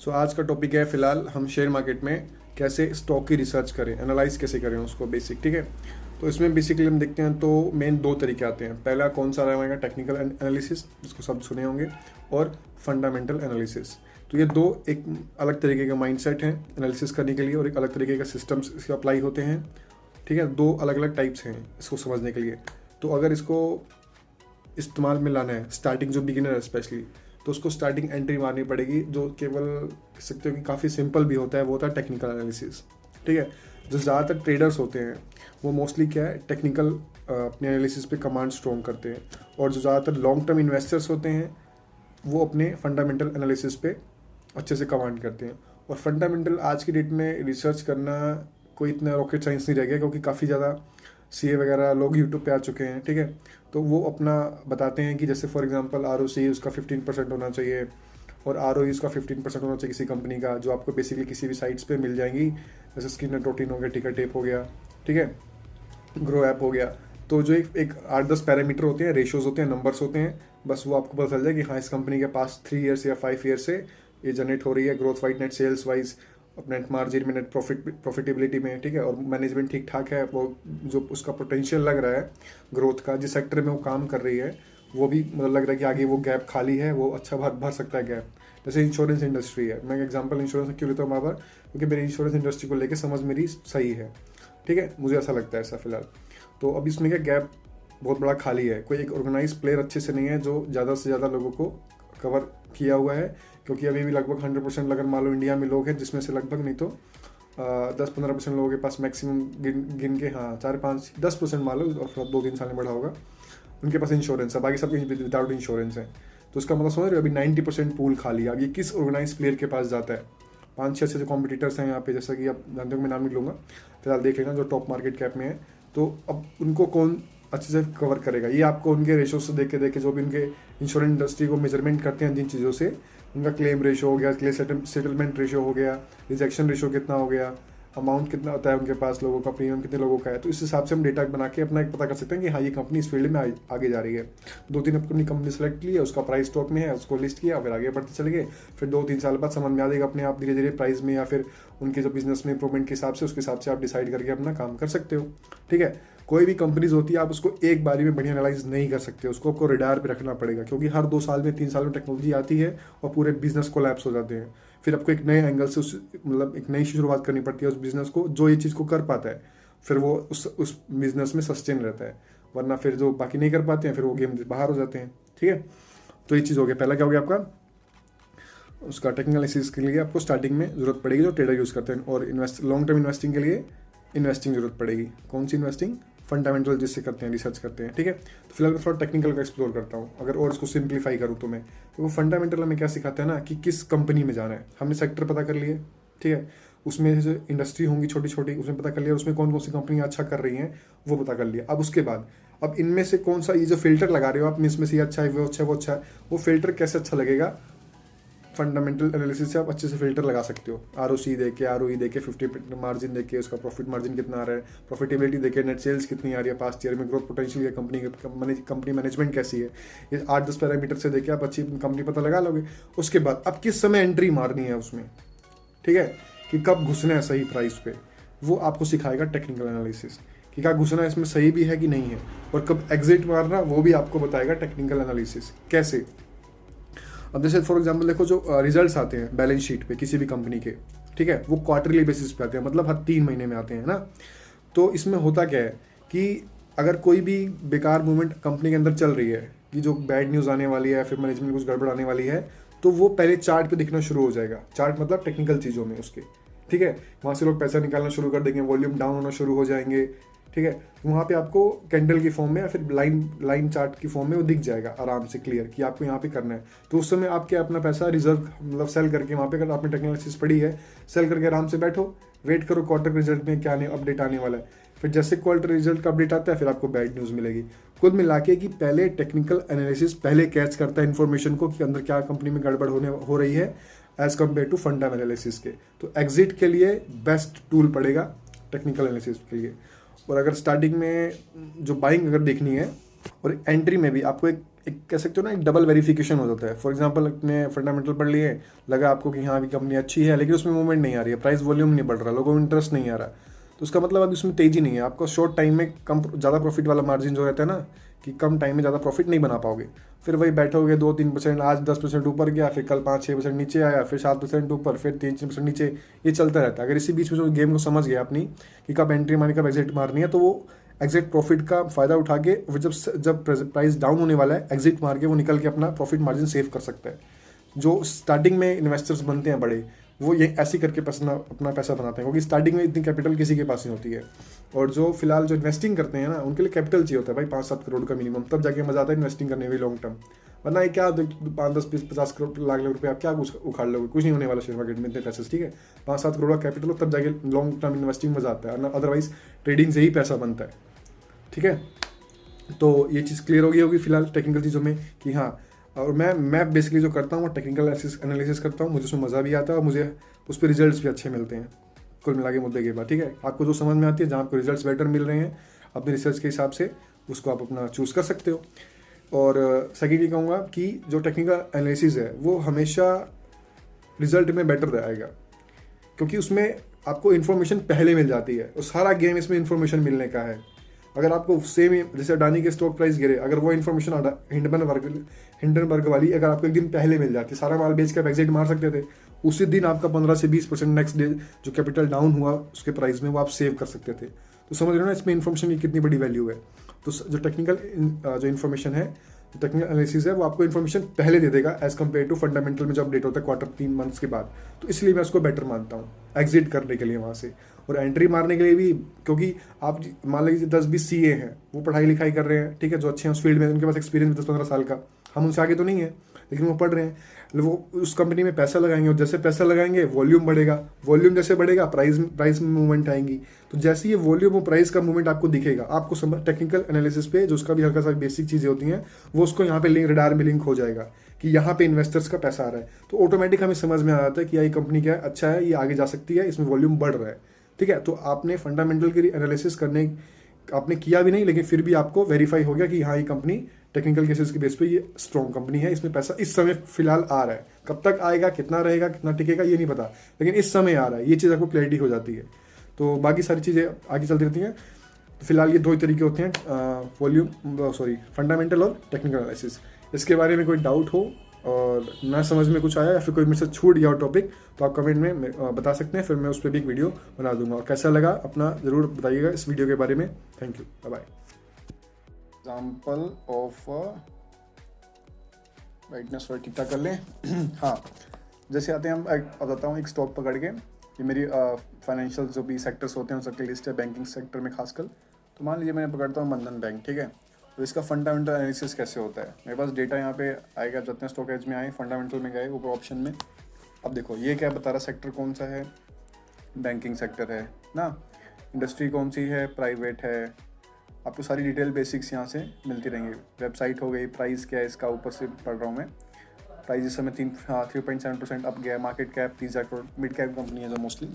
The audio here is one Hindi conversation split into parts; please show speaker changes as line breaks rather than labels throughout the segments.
सो आज का टॉपिक है फिलहाल हम शेयर मार्केट में कैसे स्टॉक की रिसर्च करें, एनालाइज कैसे करें उसको बेसिक। ठीक है, तो इसमें बेसिकली हम देखते हैं तो मेन दो तरीके आते हैं। पहला कौन सा रहेगा, टेक्निकल एनालिसिस जिसको सब सुने होंगे, और फंडामेंटल एनालिसिस। तो ये दो एक अलग तरीके का माइंडसेट है एनालिसिस करने के लिए, और एक अलग तरीके का सिस्टम्स इसके अप्लाई होते हैं। ठीक है, दो अलग अलग टाइप्स हैं इसको समझने के लिए। तो अगर इसको इस्तेमाल में लाना है स्टार्टिंग जो बिगिनर है स्पेशली, तो उसको स्टार्टिंग एंट्री मारनी पड़ेगी, जो केवल कह सकते हो कि काफ़ी सिंपल भी होता है, वो होता है टेक्निकल एनालिसिस। ठीक है, जो ज़्यादातर ट्रेडर्स होते हैं वो मोस्टली क्या है, टेक्निकल अपने एनालिसिस पे कमांड स्ट्रॉन्ग करते हैं, और जो ज़्यादातर लॉन्ग टर्म इन्वेस्टर्स होते हैं वो अपने फंडामेंटल एनालिसिस पे अच्छे से कमांड करते हैं। और फंडामेंटल आज की डेट में रिसर्च करना कोई इतना रॉकेट साइंस नहीं रह गया, क्योंकि काफ़ी ज़्यादा सीए वगैरह लोग यूट्यूब पे आ चुके हैं। ठीक है, तो वो अपना बताते हैं कि जैसे फॉर एग्जांपल आरओसी उसका 15% होना चाहिए, और आरओई उसका 15% होना चाहिए किसी कंपनी का, जो आपको बेसिकली किसी भी साइट्स पे मिल जाएंगी, जैसे स्किनर प्रोटीन हो गया, टिकर टेप हो गया, ठीक है, ग्रो ऐप हो गया। तो जो एक 8-10 पैरामीटर होते हैं, रेशियोज होते हैं, नंबर्स होते हैं, बस वो आपको पता चल जाए कि हाँ इस कंपनी के पास 3 ईयर्स या 5 ईयर्स से ये जनरेट हो रही है, growth wise, net sales wise, net margin में, नेट प्रॉफिटेबिलिटी में। ठीक है, और मैनेजमेंट ठीक ठाक है, वो जो उसका पोटेंशियल लग रहा है ग्रोथ का, जिस सेक्टर में वो काम कर रही है वो भी मतलब लग रहा है कि आगे वो गैप खाली है, वो अच्छा भर सकता है गैप। जैसे इंश्योरेंस इंडस्ट्री है, मैं एग्जांपल इंश्योरेंस क्यों लेता हूँ वहाँ पर, क्योंकि मेरी इंश्योरेंस इंडस्ट्री को लेकर समझ मेरी सही है। ठीक है, मुझे ऐसा लगता है ऐसा फिलहाल। तो अब इसमें क्या गैप बहुत बड़ा खाली है, कोई एक ऑर्गेनाइज प्लेयर अच्छे से नहीं है जो ज़्यादा से ज़्यादा लोगों को कवर किया हुआ है। क्योंकि अभी भी लगभग 100% अगर मान लो इंडिया में लोग हैं, जिसमें से लगभग नहीं तो 10-15% लोगों के पास मैक्सिमम गिन के, हाँ 4-5-10% मान लो, और 2-3 साल में बढ़ा होगा, उनके पास इंश्योरेंस है, बाकी सब विदाउट इंश्योरेंस है। तो उसका मतलब समझ रहे हो, अभी 90% पूल खाली है। अब ये किस ऑर्गेनाइज प्लेयर के पास जाता है? 5-6 अच्छे कॉम्पिटिटर्स हैं यहाँ पे, जैसा कि आप जानते हो, मैं नाम नहीं लूँगा फिलहाल, देख लेना, जो टॉप मार्केट कैप में है। तो अब उनको कौन अच्छे से कवर करेगा? ये आपको उनके रेशो से देख के जो भी उनके इंश्योरेंस इंडस्ट्री को मेजरमेंट करते हैं जिन चीज़ों से, उनका क्लेम रेशो हो गया, क्लेम सेटलमेंट रेशो हो गया, रिजेक्शन रेशो कितना हो गया, अमाउंट कितना होता है उनके पास, लोगों का प्रीमियम कितने लोगों का है। तो इस हिसाब से हम डेटा बना के अपना एक पता कर सकते हैं कि हाँ ये कंपनी इस फील्ड में आगे जा रही है। 2-3 अपनी कंपनी सेलेक्ट की है, उसका प्राइस स्टॉक में है, उसको लिस्ट किया, फिर आगे बढ़ते चले गए। फिर 2-3 साल बाद समझ में आ जाएगा अपने आप धीरे धीरे प्राइस में, या फिर उनके जो बिजनेस में इंप्रूवमेंट के हिसाब से, उसके हिसाब से आप डिसाइड करके अपना काम कर सकते हो। ठीक है, कोई भी कंपनीज होती है आप उसको एक बारी में बढ़िया एनालाइज नहीं कर सकते, उसको आपको रेडार पे रखना पड़ेगा, क्योंकि हर 2 साल में 3 साल में टेक्नोलॉजी आती है और पूरे बिजनेस कोलैप्स हो जाते हैं। फिर आपको एक नए एंगल से मतलब एक नई शुरुआत करनी पड़ती है उस बिजनेस को, जो ये चीज़ को कर पाता है फिर वो उस बिजनेस में सस्टेन रहता है, वरना फिर जो बाकी नहीं कर पाते हैं फिर वो गेम बाहर हो जाते हैं। ठीक है, तो ये चीज़ हो गया। पहला क्या हो गया आपका, उसका टेक्निकल एनालिसिस के लिए आपको स्टार्टिंग में जरूरत पड़ेगी जो ट्रेडर यूज़ करते हैं, और लॉन्ग टर्म इन्वेस्टिंग के लिए इन्वेस्टिंग जरूरत पड़ेगी। कौन सी इन्वेस्टिंग? फंडामेंटल जिससे करते हैं, रिसर्च करते हैं। ठीक है, तो फिलहाल मैं थोड़ा टेक्निकल का एक्सप्लोर करता हूँ, अगर और इसको सिंप्लीफाई करूँ तो मैं, तो वो फंडामेंटल हमें क्या सिखाता है ना, कि किस कंपनी में जाना है। हमने सेक्टर पता कर लिए, ठीक है, उसमें जो इंडस्ट्री होंगी छोटी छोटी उसमें पता कर लिया, उसमें कौन कौन सी कंपनियाँ अच्छा कर रही हैं वो पता कर लिया। अब उसके बाद अब इनमें से कौन सा, ये जो फिल्टर लगा रहे हो आप, इसमें से ये अच्छा है, वो अच्छा है, वो अच्छा है, वो फिल्टर कैसे अच्छा लगेगा? फंडामेंटल एनालिसिस से आप अच्छे से फिल्टर लगा सकते हो। आरओसी देके, आरओई देके, 50% मार्जिन देके, उसका प्रॉफिट मार्जिन कितना आ रहा है, प्रॉफिटेबिलिटी देके, नेट सेल्स कितनी आ रही है पास्ट ईयर में, ग्रोथ पोटेंशियल है कंपनी मैनेजमेंट कैसी है, ये 8-10 पैरामीटर से देके आप अच्छी कंपनी पता लगा लोगे। उसके बाद अब किस समय एंट्री मारनी है उसमें, ठीक है, कि कब घुसना है सही प्राइस पे, वो आपको सिखाएगा टेक्निकल एनालिसिस, कि क्या घुसना इसमें सही भी है कि नहीं है, और कब एग्जिट मारना वो भी आपको बताएगा टेक्निकल एनालिसिस। कैसे? अब जैसे फॉर एग्जांपल देखो, जो रिजल्ट्स आते हैं बैलेंस शीट पे किसी भी कंपनी के, ठीक है, वो क्वार्टरली बेसिस पे आते हैं, मतलब हर 3 महीने में आते हैं ना। तो इसमें होता क्या है कि अगर कोई भी बेकार मूवमेंट कंपनी के अंदर चल रही है, कि जो बैड न्यूज़ आने वाली है, फिर मैनेजमेंट कुछ गड़बड़ आने वाली है, तो वो पहले चार्ट पे दिखना शुरू हो जाएगा। चार्ट मतलब टेक्निकल चीज़ों में उसके, ठीक है, वहाँ से लोग पैसा निकालना शुरू कर देंगे, वॉल्यूम डाउन होना शुरू हो जाएंगे। ठीक है, वहाँ पे आपको कैंडल की फॉर्म में या फिर लाइन चार्ट की फॉर्म में वो दिख जाएगा आराम से क्लियर कि आपको यहाँ पे करना है। तो उस समय आपके अपना पैसा रिजर्व मतलब सेल करके, वहाँ पे अगर आपने टेक्नोलॉजीज पढ़ी है, सेल करके आराम से बैठो, वेट करो क्वार्टर रिजल्ट में क्या अपडेट आने वाला है। फिर जैसे क्वार्टर रिजल्ट का अपडेट आता है फिर आपको बैड न्यूज़ मिलेगी। कुल मिला के कि पहले टेक्निकल एनालिसिस पहले कैच करता है इन्फॉर्मेशन को, कि अंदर क्या कंपनी में गड़बड़ हो रही है, एज कम्पेयर टू फंडा एनालिसिस के। तो एग्जिट के लिए बेस्ट टूल पड़ेगा टेक्निकल एनालिसिस के लिए। और अगर स्टार्टिंग में जो बाइंग अगर देखनी है, और एंट्री में भी आपको एक एक कह सकते हो ना, एक डबल वेरिफिकेशन हो जाता है। फॉर एग्जांपल अपने फंडामेंटल पढ़ लिए, लगा आपको कि हाँ अभी कंपनी अच्छी है, लेकिन उसमें मूवमेंट नहीं आ रही है, प्राइस वॉल्यूम नहीं बढ़ रहा, लोगों को इंटरेस्ट नहीं आ रहा, तो उसका मतलब अभी उसमें तेजी नहीं है। आपको शॉर्ट टाइम में कम ज़्यादा प्रॉफिट वाला मार्जिन जो रहता है ना, कि कम टाइम में ज़्यादा प्रॉफिट नहीं बना पाओगे, फिर वही बैठोगे 2-3%, आज 10% ऊपर गया, फिर कल 5-6% नीचे आया, फिर 7% ऊपर, फिर 3-4% नीचे, ये चलता रहता है। अगर इसी बीच में जो गेम को समझ गया अपनी कि कब एंट्री मारनी, कब एग्जिट मारनी है, तो वो एग्जिट प्रॉफिट का फ़ायदा उठा के वो जब प्राइस डाउन होने वाला है, एग्जिट मार के वो निकल के अपना प्रॉफिट मार्जिन सेव कर सकता है। जो स्टार्टिंग में इन्वेस्टर्स बनते हैं बड़े, वो ये ऐसे करके अपना पैसा बनाते हैं, क्योंकि स्टार्टिंग में इतनी कैपिटल किसी के पास नहीं होती है। और जो फिलहाल जो इन्वेस्टिंग करते हैं ना, उनके लिए कैपिटल चाहिए होता है भाई 5-7 करोड़ का मिनिमम, तब जाके मजा आता है इन्वेस्टिंग करने में लॉन्ग टर्म। वरना ये क्या 5-10-20-50 करोड़ लाख रुपए आप क्या कुछ उखाड़ लोगे, कुछ नहीं होने वाला शेयर मार्केट में इतने पैसे। ठीक है, 5-7 करोड़ का कैपिटल हो, तब जाके लॉन्ग टर्म इन्वेस्टिंग मजा आता है, अदरवाइज ट्रेडिंग से ही पैसा बनता है। ठीक है, तो ये चीज़ क्लियर हो गई होगी फिलहाल टेक्निकल चीज़ों में कि हाँ। और मैं बेसिकली जो करता हूँ वो टेक्निकल एनालिसिस करता हूँ, मुझे उसमें मज़ा भी आता है और मुझे उस पर रिजल्ट्स भी अच्छे मिलते हैं। कुल मिला के मुद्दे के बाद, ठीक है, आपको जो समझ में आती है, जहाँ आपको रिजल्ट्स बेटर मिल रहे हैं अपने रिसर्च के हिसाब से, उसको आप अपना चूज़ कर सकते हो। और सेकेंड ये कहूँगा कि जो टेक्निकल एनालिसिस है वो हमेशा रिजल्ट में बेटर आएगा, क्योंकि उसमें आपको इन्फॉर्मेशन पहले मिल जाती है और सारा गेम इसमें इन्फॉर्मेशन मिलने का है। अगर आपको सेम जैसे अडानी के स्टॉक प्राइस गिरे, अगर वो इन्फॉर्मेशन हिंडनबर्ग वाली अगर आपको एक दिन पहले मिल जाती, सारा माल बेच कर एग्जिट मार सकते थे, उसी दिन आपका 15 से 20% नेक्स्ट डे जो कैपिटल डाउन हुआ उसके प्राइस में, वो आप सेव कर सकते थे। तो समझ रहे हो ना इसमें इन्फॉर्मेशन की कितनी बड़ी वैल्यू है। तो जो टेक्निकल जो इन्फॉर्मेशन है, जो टेक्निकल एनालिसिस है, वो आपको इन्फॉर्मेशन पहले दे देगा एज कम्पेयर टू फंडामेंटल में जो अपडेट होता है क्वार्टर 3 मंथ्स के बाद। तो इसलिए मैं उसको बेटर मानता हूँ एग्जिट करने के लिए वहाँ से, और एंट्री मारने के लिए भी, क्योंकि आप मान लीजिए 10-20 CA हैं, वो पढ़ाई लिखाई कर रहे हैं, ठीक है, जो अच्छे हैं उस फील्ड में, उनके पास एक्सपीरियंस 10-15 साल का, हम उनसे आगे तो नहीं है, लेकिन वो पढ़ रहे हैं, वो उस कंपनी में पैसा लगाएंगे, और जैसे पैसा लगाएंगे वॉल्यूम बढ़ेगा, वॉल्यूम जैसे बढ़ेगा प्राइस में मूवमेंट आएंगी। तो जैसे ये वॉल्यूम और प्राइस का मूवमेंट आपको दिखेगा, आपको टेक्निकल एनालिसिस पे जो उसका भी हल्का सा बेसिक चीज़ें होती हैं, वो उसको यहाँ पे रडार में लिंक हो जाएगा कि यहाँ पे इन्वेस्टर्स का पैसा आ रहा है, तो ऑटोमेटिक हमें समझ में आ जाता है कि ये कंपनी क्या है, अच्छा है, ये आगे जा सकती है, इसमें वॉल्यूम बढ़ रहा है। ठीक है, तो आपने फंडामेंटल की एनालिसिस करने आपने किया भी नहीं, लेकिन फिर भी आपको वेरीफाई हो गया कि हाँ ये कंपनी टेक्निकल केसेस की बेस पे ये स्ट्रॉन्ग कंपनी है, इसमें पैसा इस समय फिलहाल आ रहा है, कब तक आएगा, कितना रहेगा, कितना टिकेगा, ये नहीं पता, लेकिन इस समय आ रहा है, ये चीज़ आपको क्लैरिटी हो जाती है। तो बाकी सारी चीज़ें आगे चलती रहती हैं। तो फिलहाल ये 2 ही तरीके होते हैं, फंडामेंटल और टेक्निकल एनालिसिस। इसके बारे में कोई डाउट हो और ना समझ में कुछ आया या फिर कोई मेरे से छूट गया हो टॉपिक, तो आप कमेंट में बता सकते हैं, फिर मैं उस पर भी एक वीडियो बना दूंगा। और कैसा लगा अपना ज़रूर बताइएगा इस वीडियो के बारे में। Thank you, bye bye. Example of brightness थोड़ा ठीक ठाक कर लें। हाँ, जैसे आते हैं हम, बताता हूँ एक स्टॉक पकड़ के, ये मेरी फाइनेंशियल जो भी सेक्टर्स होते हैं उन सबकी लिस्ट है, बैंकिंग सेक्टर में खासकर। तो मान लीजिए मैंने पकड़ता हूँ बंधन बैंक, ठीक है, तो इसका फंडामेंटल एनालिसिस कैसे होता है। मेरे पास डेटा यहाँ पे आएगा, जितने स्टॉक एज में आए, फंडामेंटल में गए ऊपर ऑप्शन में। अब देखो ये क्या बता रहा, सेक्टर कौन सा है, बैंकिंग सेक्टर है ना, इंडस्ट्री कौन सी है, प्राइवेट है, आपको सारी डिटेल बेसिक्स यहाँ से मिलती रहेंगी। वेबसाइट हो गई, प्राइस क्या है इसका, ऊपर से पढ़ रहा हूँ मैं, प्राइस इस समय 3.7% अप गया, market cap 30,000 crore, mid cap company है जो मोस्टली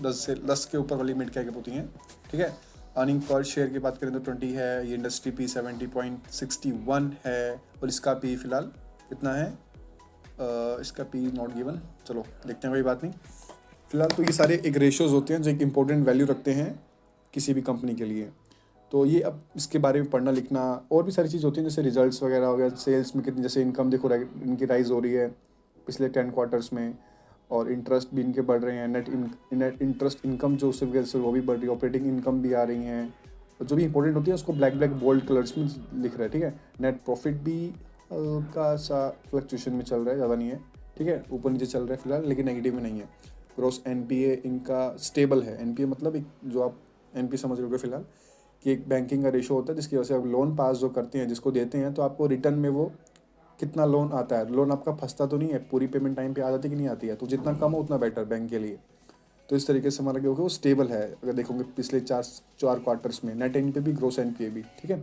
10 के ऊपर वाली मिड कैप होती हैं। ठीक है, अर्निंग पर शेयर की बात करें तो 20 है, ये इंडस्ट्री P 70.61 है, और इसका P फिलहाल कितना है, इसका P नॉट गिवन, चलो देखते हैं, कोई बात नहीं। फिलहाल तो ये सारे एक रेशियोज़ होते हैं जो एक इंपॉर्टेंट वैल्यू रखते हैं किसी भी कंपनी के लिए। तो ये अब इसके बारे में पढ़ना लिखना, और भी सारी चीज़ होती हैं, जैसे रिजल्ट्स वगैरह हो गया, सेल्स में कितनी, जैसे इनकम देखो इनकी राइज हो रही है पिछले 10 क्वार्टर्स में, और इंटरेस्ट भी इनके बढ़ रहे हैं, नेट इंटरेस्ट इनकम जो उससे वजह से वो भी बढ़ रही है, ऑपरेटिंग इनकम भी आ रही हैं, और जो भी इंपॉर्टेंट होती है उसको ब्लैक बोल्ड कलर्स में लिख रहा है। ठीक है, नेट प्रॉफिट भी हल्का सा फ्लक्चुएशन में चल रहा है, ज़्यादा नहीं है, ठीक है, ऊपर नीचे चल रहा है फिलहाल, लेकिन नेगेटिव में नहीं है। ग्रॉस NPA इनका स्टेबल है, NPA मतलब एक जो आप NPA समझ रहे हो फिलहाल, कि एक बैंकिंग का रेशो होता है जिसकी वजह से आप लोन पास जो करते हैं, जिसको देते हैं, तो आपको रिटर्न में वो कितना लोन आता है, लोन आपका फंसता तो नहीं है, पूरी पेमेंट टाइम पे आ जाती कि नहीं आती है, तो जितना कम हो उतना बेटर बैंक के लिए। तो इस तरीके से हमारा क्या होगा, वो स्टेबल है। अगर देखोगे पिछले 4 क्वार्टर्स में नेट NPA भी, ग्रॉस NPA भी, ठीक है,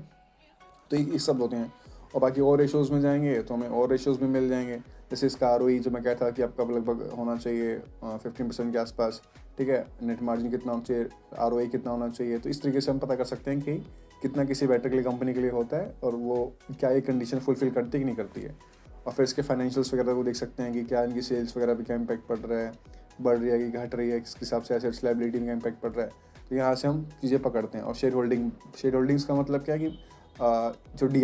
तो ये सब होते हैं। और बाकी और रेशोज़ में जाएंगे तो हमें और रेशोज़ में मिल जाएंगे, जैसे इसका ROE जो मैं कहता था कि आपका लगभग होना चाहिए 15% के आसपास, ठीक है, नेट मार्जिन कितना होना चाहिए, ROE कितना होना चाहिए, तो इस तरीके से हम पता कर सकते हैं कि कितना किसी बैटर के लिए कंपनी के लिए होता है और वो क्या ये कंडीशन फुलफिल करती है कि नहीं करती है। और फिर इसके फाइनेंशियल्स वगैरह को देख सकते हैं कि क्या इनकी सेल्स वगैरह पे क्या इम्पैक्ट पड़ रहा है, बढ़ रही है कि घट रही है, किस हिसाब से एसेट्स लायबिलिटी में इम्पैक्ट पड़ रहा है। तो यहाँ से हम चीज़ें पकड़ते हैं। और शेयर होल्डिंग्स का मतलब क्या है कि जो D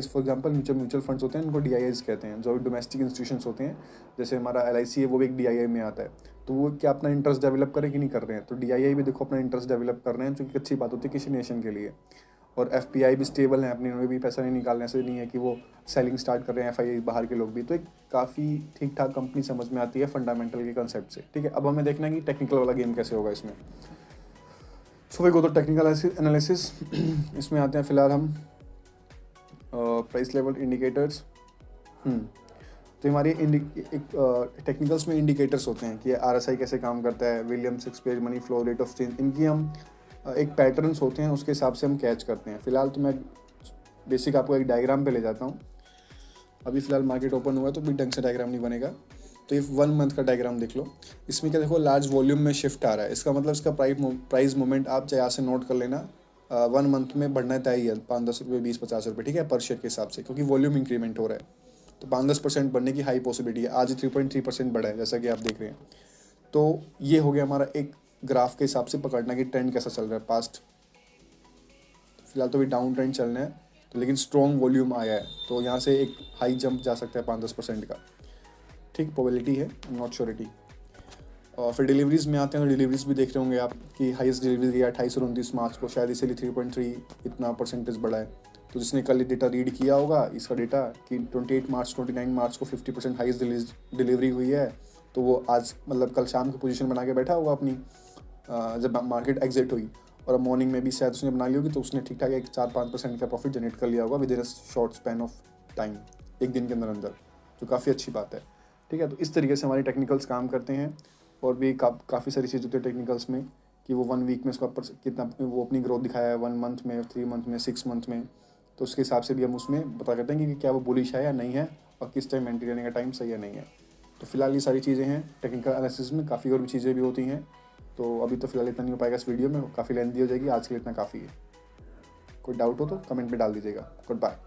for example mutual funds होते हैं उनको DIIs कहते हैं। जो डोमेस्टिक इंस्टीट्यूशंस होते हैं जैसे हमारा LIC है वो भी एक DII में आता है। तो वो क्या अपना इंटरेस्ट डेवलप करें कि नहीं कर रहे हैं, तो DII भी देखो अपना इंटरेस्ट डेवलप कर रहे हैं, जो कि अच्छी बात होती है किसी नेशन के लिए। और FPI भी स्टेबल है अपने, उन्हें भी पैसा नहीं निकालने से नहीं है कि वो सेलिंग स्टार्ट कर रहे हैं FII बाहर के लोग भी। तो एक काफ़ी ठीक ठाक कंपनी समझ में आती है फंडामेंटल के कंसेप्ट से। ठीक है, अब हमें देखना है कि टेक्निकल वाला गेम कैसे होगा इसमें। सो वी गो तो टेक्निकल एनालिसिस। इसमें आते हैं फिलहाल हम प्राइस लेवल इंडिकेटर्स। तो हमारे टेक्निकल्स में इंडिकेटर्स होते हैं कि RSI कैसे काम करता है, विलियम्स एक्सपेयर money flow, rate of change, इनकी हम एक पैटर्न्स होते हैं उसके हिसाब से हम कैच करते हैं। फिलहाल तो मैं बेसिक आपको एक डायग्राम पे ले जाता हूँ। अभी फिलहाल मार्केट ओपन हुआ है तो भी ढंग से डायग्राम नहीं बनेगा। तो ये 1 मंथ का डायग्राम देख लो। इसमें क्या देखो, लार्ज वॉल्यूम में शिफ्ट आ रहा है। इसका मतलब इसका प्राइस मूवमेंट आप चाहे यहाँ से नोट कर लेना, 1 मंथ में बढ़ना तय ही है 5-10 रुपये, 20-50 रुपये, ठीक है, पर शेयर के हिसाब से, क्योंकि वॉल्यूम इंक्रीमेंट हो रहा है। तो 5-10% बढ़ने की हाई पॉसिबिलिटी है। आज 3.3% बढ़ा है जैसा कि आप देख रहे हैं। तो ये हो गया हमारा एक ग्राफ के हिसाब से पकड़ना कि ट्रेंड कैसा चल रहा है पास्ट। फिलहाल तो भी डाउन ट्रेंड चलना है, तो लेकिन स्ट्रॉन्ग वॉल्यूम आया है तो यहाँ से एक हाई जंप जा सकता है 5-10% का। ठीक, प्रोबेबिलिटी है, नॉट श्योरिटी। और फिर डिलीवरीज में आते हैं तो डिलीवरीज भी देख रहे होंगे आप कि हाईएस्ट डिलीवरी दिया 28 और 29 मार्च को, शायद इसीलिए 3.3 इतना परसेंटेज बढ़ा है। तो जिसने कल डेटा रीड किया होगा इसका डेटा कि 29 मार्च को 50% हाईएस्ट डिलीवरी हुई है, तो वो आज मतलब कल शाम की पोजीशन बना के बैठा होगा अपनी, जब मार्केट एग्जिट हुई, और अब मॉर्निंग में भी शायद उसने बना ली होगी, तो उसने ठीक ठाक एक 4-5% का प्रॉफिट जनरेट कर लिया होगा with in a short span of time, एक दिन के अंदर, जो काफ़ी अच्छी बात है। ठीक है, तो इस तरीके से हमारी टेक्निकल्स काम करते हैं। और भी काफ़ी सारी चीज़ होती है टेक्निकल्स में कि वो 1 वीक में उसका कितना वो अपनी ग्रोथ दिखाया है, 1 मंथ में, 3 मंथ में, 6 मंथ में। तो उसके हिसाब से भी हम उसमें बता करते हैं कि क्या वो बुलिश है या नहीं है, और किस टाइम एंट्री लेने का टाइम सही है नहीं है। तो फिलहाल ये सारी चीज़ें हैं टेक्निकल एनालिसिस में। काफ़ी और भी चीज़ें भी होती हैं, तो अभी तो फिलहाल इतना नहीं हो पाएगा इस वीडियो में, काफ़ी लेंथी हो जाएगी। आज के लिए इतना काफ़ी है। कोई डाउट हो तो कमेंट में डाल दीजिएगा। Good bye.